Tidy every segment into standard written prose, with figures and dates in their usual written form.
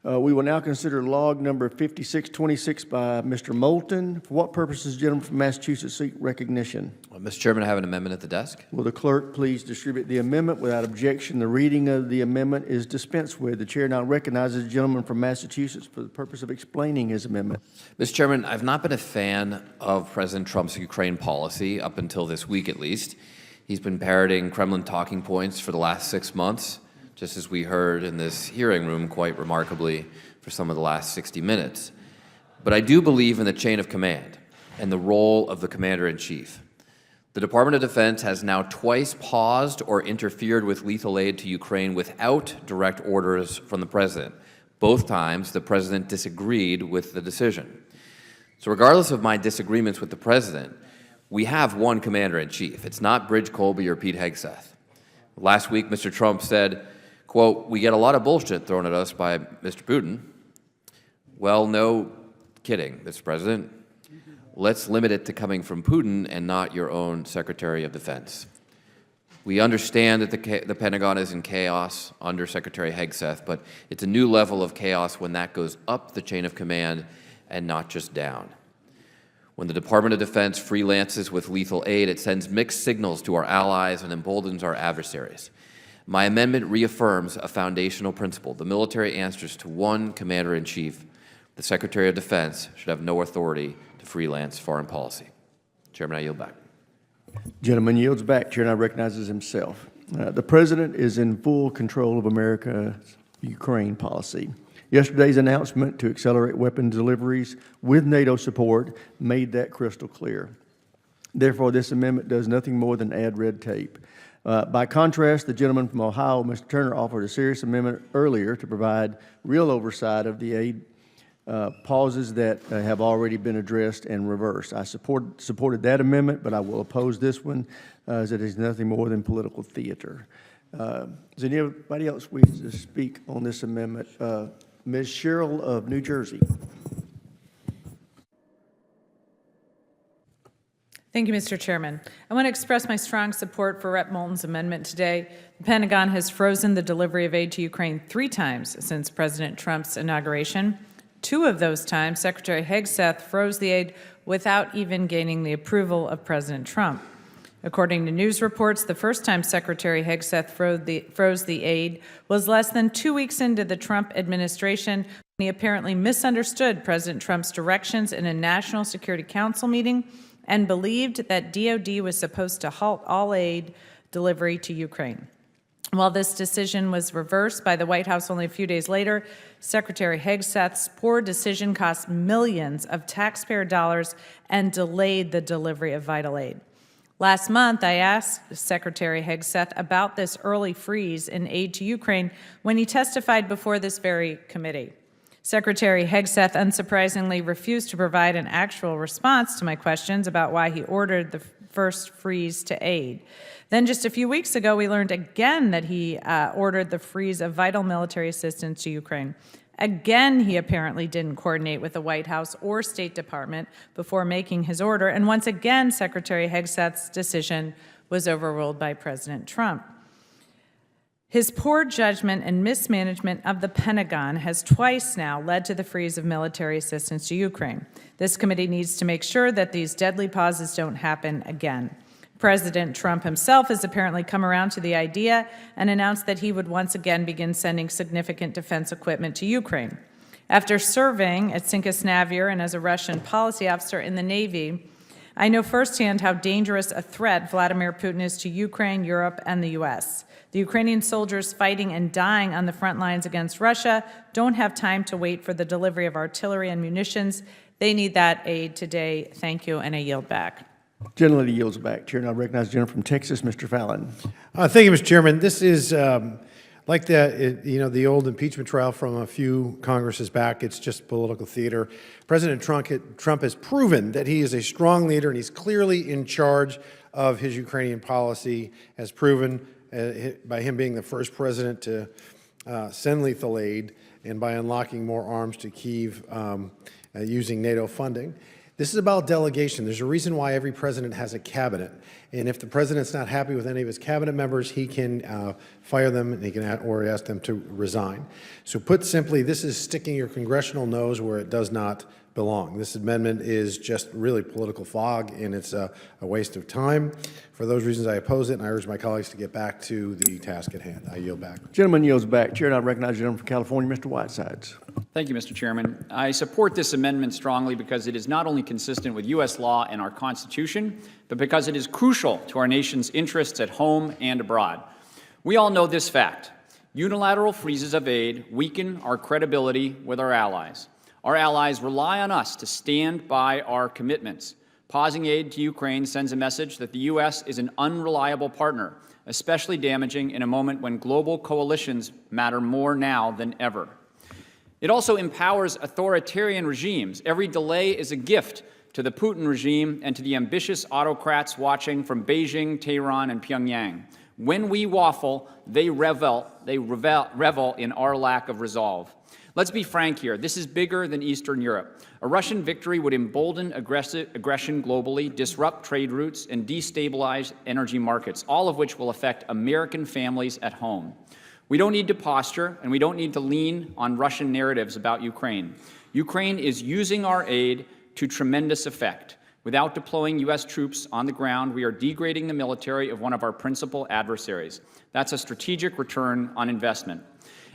We will now consider log number 5626 by Mr. Moulton. For what purposes, gentleman from Massachusetts, seek recognition? Mr. Chairman, I have an amendment at the desk. Will the clerk please distribute the amendment? Without objection, the reading of the amendment is dispensed with. The chair now recognizes the gentleman from Massachusetts for the purpose of explaining his amendment. Mr. Chairman, I've not been a fan of President Trump's Ukraine policy, up until this week at least. He's been parroting Kremlin talking points for the last 6 months, just as we heard in this hearing room quite remarkably for some of the last 60 minutes. But I do believe in the chain of command and the role of the commander-in-chief. The Department of Defense has now twice paused or interfered with lethal aid to Ukraine without direct orders from the president. Both times, the president disagreed with the decision. So regardless of my disagreements with the president, we have one commander-in-chief. It's not Bridge Colby or Pete Hegseth. Last week, Mr. Trump said, quote, "We get a lot of bullshit thrown at us by Mr. Putin." Well, no kidding, Mr. President. Let's limit it to coming from Putin and not your own Secretary of Defense. We understand that the Pentagon is in chaos under Secretary Hegseth, but it's a new level of chaos when that goes up the chain of command and not just down. When the Department of Defense freelances with lethal aid, it sends mixed signals to our allies and emboldens our adversaries. My amendment reaffirms a foundational principle. The military answers to one commander-in-chief. The Secretary of Defense should have no authority to freelance foreign policy. Chairman, I yield back. Gentleman yields back. Chair now recognizes himself. The President is in full control of America's Ukraine policy. Yesterday's announcement to accelerate weapon deliveries with NATO support made that crystal clear. Therefore, this amendment does nothing more than add red tape. By contrast, the gentleman from Ohio, Mr. Turner, offered a serious amendment earlier to provide real oversight of the aid pauses that have already been addressed and reversed. I supported that amendment, but I will oppose this one as it is nothing more than political theater. Does anybody else wish to speak on this amendment? Ms. Sherrill of New Jersey. Thank you, Mr. Chairman. I want to express my strong support for Rep. Moulton's amendment today. The Pentagon has frozen the delivery of aid to Ukraine 3 times since President Trump's inauguration. 2 of those times, Secretary Hegseth froze the aid without even gaining the approval of President Trump. According to news reports, the first time Secretary Hegseth froze the aid was less than 2 weeks into the Trump administration, when he apparently misunderstood President Trump's directions in a National Security Council meeting and believed that DoD was supposed to halt all aid delivery to Ukraine. While this decision was reversed by the White House only a few days later, Secretary Hegseth's poor decision cost millions of taxpayer dollars and delayed the delivery of vital aid. Last month, I asked Secretary Hegseth about this early freeze in aid to Ukraine when he testified before this very committee. Secretary Hegseth unsurprisingly refused to provide an actual response to my questions about why he ordered the first freeze to aid. Then just a few weeks ago, we learned again that he ordered the freeze of vital military assistance to Ukraine. Again, he apparently didn't coordinate with the White House or State Department before making his order, and once again, Secretary Hegseth's decision was overruled by President Trump. His poor judgment and mismanagement of the Pentagon has twice now led to the freeze of military assistance to Ukraine. This committee needs to make sure that these deadly pauses don't happen again. President Trump himself has apparently come around to the idea and announced that he would once again begin sending significant defense equipment to Ukraine. After serving at Sinkas-Navier and as a Russian policy officer in the Navy, I know firsthand how dangerous a threat Vladimir Putin is to Ukraine, Europe, and the U.S. The Ukrainian soldiers fighting and dying on the front lines against Russia don't have time to wait for the delivery of artillery and munitions. They need that aid today. Thank you, and I yield back. Gentlelady yields back. Chair now recognizes the gentleman from Texas, Mr. Fallon. Thank you, Mr. Chairman. This is like the old impeachment trial from a few Congresses back. It's just political theater. President Trump has proven that he is a strong leader and he's clearly in charge of his Ukrainian policy, as proven by him being the first president to send lethal aid and by unlocking more arms to Kyiv using NATO funding. This is about delegation. There's a reason why every president has a cabinet. And if the president's not happy with any of his cabinet members, he can fire them and he can or ask them to resign. So put simply, this is sticking your congressional nose where it does not belong. This amendment is just really political fog, and it's a waste of time. For those reasons, I oppose it, and I urge my colleagues to get back to the task at hand. I yield back. Gentleman yields back. Chair, and I recognize the gentleman from California, Mr. Whitesides. Thank you, Mr. Chairman. I support this amendment strongly because it is not only consistent with U.S. law and our Constitution, but because it is crucial to our nation's interests at home and abroad. We all know this fact. Unilateral freezes of aid weaken our credibility with our allies. Our allies rely on us to stand by our commitments. Pausing aid to Ukraine sends a message that the U.S. is an unreliable partner, especially damaging in a moment when global coalitions matter more now than ever. It also empowers authoritarian regimes. Every delay is a gift to the Putin regime and to the ambitious autocrats watching from Beijing, Tehran, and Pyongyang. When we waffle, they revel in our lack of resolve. Let's be frank here. This is bigger than Eastern Europe. A Russian victory would embolden aggression globally, disrupt trade routes, and destabilize energy markets, all of which will affect American families at home. We don't need to posture, and we don't need to lean on Russian narratives about Ukraine. Ukraine is using our aid to tremendous effect. Without deploying U.S. troops on the ground, we are degrading the military of one of our principal adversaries. That's a strategic return on investment.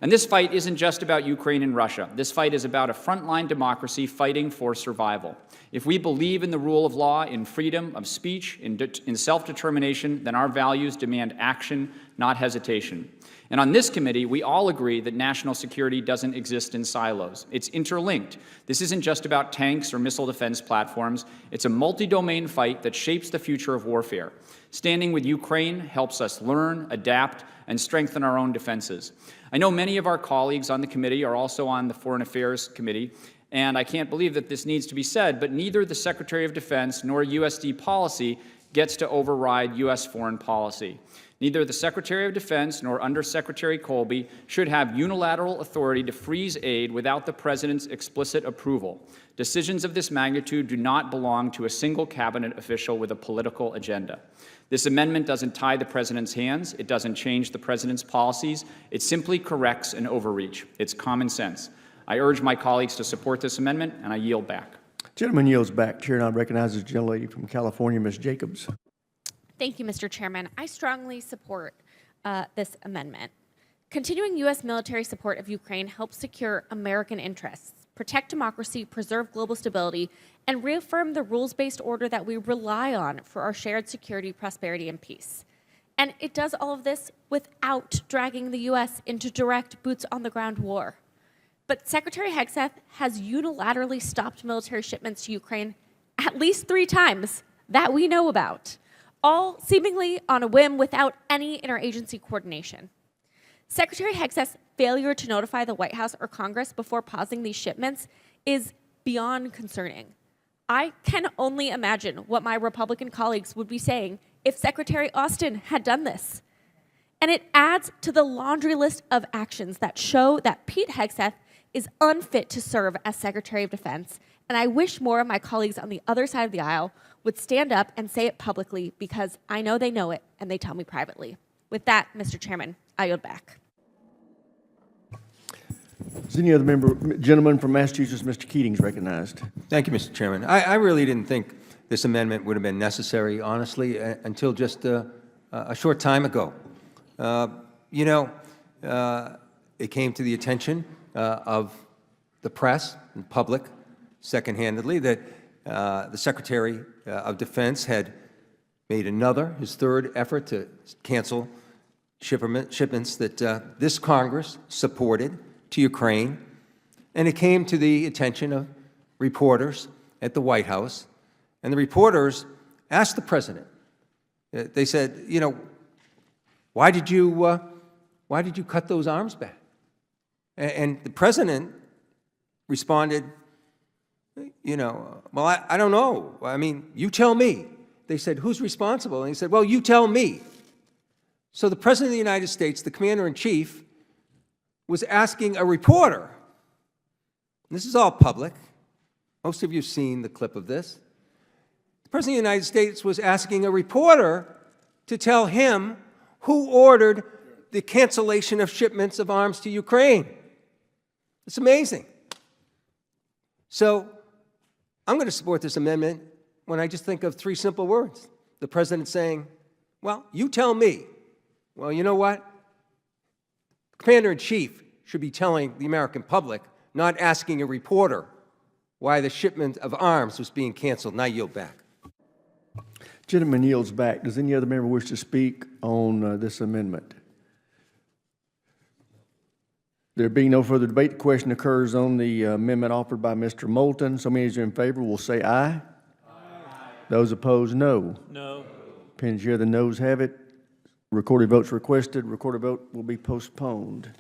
And this fight isn't just about Ukraine and Russia. This fight is about a frontline democracy fighting for survival. If we believe in the rule of law, in freedom of speech, in self-determination, then our values demand action, not hesitation. And on this committee, we all agree that national security doesn't exist in silos. It's interlinked. This isn't just about tanks or missile defense platforms. It's a multi-domain fight that shapes the future of warfare. Standing with Ukraine helps us learn, adapt, and strengthen our own defenses. I know many of our colleagues on the committee are also on the Foreign Affairs Committee, and I can't believe that this needs to be said, but neither the Secretary of Defense nor USD policy gets to override U.S. foreign policy. Neither the Secretary of Defense nor Undersecretary Colby should have unilateral authority to freeze aid without the President's explicit approval. Decisions of this magnitude do not belong to a single cabinet official with a political agenda. This amendment doesn't tie the President's hands. It doesn't change the President's policies. It simply corrects an overreach. It's common sense. I urge my colleagues to support this amendment, and I yield back. Gentleman yields back. Chair now recognizes the gentlelady from California, Ms. Jacobs. Thank you, Mr. Chairman. I strongly support this amendment. Continuing U.S. military support of Ukraine helps secure American interests, protect democracy, preserve global stability, and reaffirm the rules-based order that we rely on for our shared security, prosperity, and peace. And it does all of this without dragging the U.S. into direct boots-on-the-ground war. But Secretary Hegseth has unilaterally stopped military shipments to Ukraine at least 3 times that we know about, all seemingly on a whim without any interagency coordination. Secretary Hegseth's failure to notify the White House or Congress before pausing these shipments is beyond concerning. I can only imagine what my Republican colleagues would be saying if Secretary Austin had done this. And it adds to the laundry list of actions that show that Pete Hegseth is unfit to serve as Secretary of Defense, and I wish more of my colleagues on the other side of the aisle would stand up and say it publicly, because I know they know it and they tell me privately. With that, Mr. Chairman, I yield back. Is any other gentleman from Massachusetts, Mr. Keating's recognized. Thank you, Mr. Chairman. I really didn't think this amendment would have been necessary, honestly, until just a short time ago. It came to the attention of the press and public, second-handedly, that the Secretary of Defense had made his third effort to cancel shipments that this Congress supported to Ukraine, and it came to the attention of reporters at the White House, and the reporters asked the President. They said, why did you cut those arms back? And the President responded, well, I don't know. I mean, you tell me. They said, who's responsible? And he said, well, you tell me. So the President of the United States, the Commander-in-Chief, was asking a reporter, this is all public, most of you have seen the clip of this, the President of the United States was asking a reporter to tell him who ordered the cancellation of shipments of arms to Ukraine. It's amazing. So I'm going to support this amendment when I just think of three simple words. The president saying, well, you tell me. Well, you know what? The commander-in-chief should be telling the American public, not asking a reporter why the shipment of arms was being canceled. And I yield back. Gentleman yields back. Does any other member wish to speak on this amendment? There being no further debate, the question occurs on the amendment offered by Mr. Moulton. So many as are in favor will say aye. Aye. Those opposed, no. No. Depends here, the noes have it. Recorded votes requested. Recorded vote will be postponed.